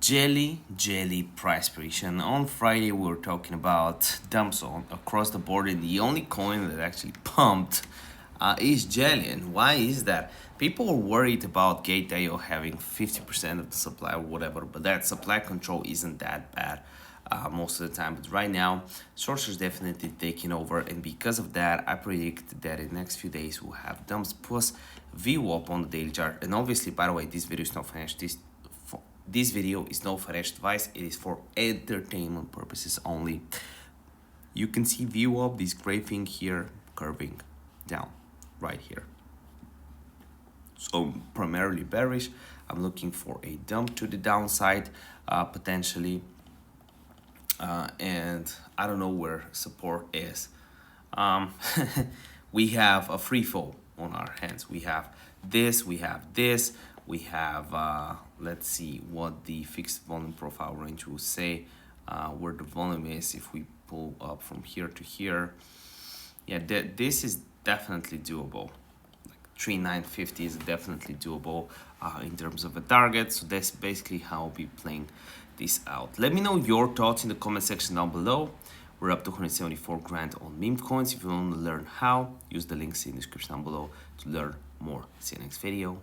JellyJelly price prediction. On Friday, we were talking about dumps on across the board, and the only coin that actually pumped is Jelly. And why is that? People are worried about Gate.io having 50% of the supply or whatever, but that supply control isn't that bad most of the time. But right now, Sorcerer's definitely taking over, and because of that, I predict that in the next few days we'll have dumps plus VWAP on the daily chart. And obviously, by the way, this video is not finished. This video is no financial advice, it is for entertainment purposes only. You can see VWAP, this gray thing here, curving down right here. So primarily bearish. I'm looking for a dump to the downside, potentially. And I don't know where support is. We have a free fall on our hands. We have this, we have this. We have, let's see what the fixed volume profile range will say, where the volume is if we pull up from here to here. Yeah, this is definitely doable. Like 3950 is definitely doable in terms of a target. So that's basically how I'll be playing this out. Let me know your thoughts in the comment section down below. We're up to 174 grand on meme coins. If you want to learn how, use the links in the description down below to learn more. See you next video.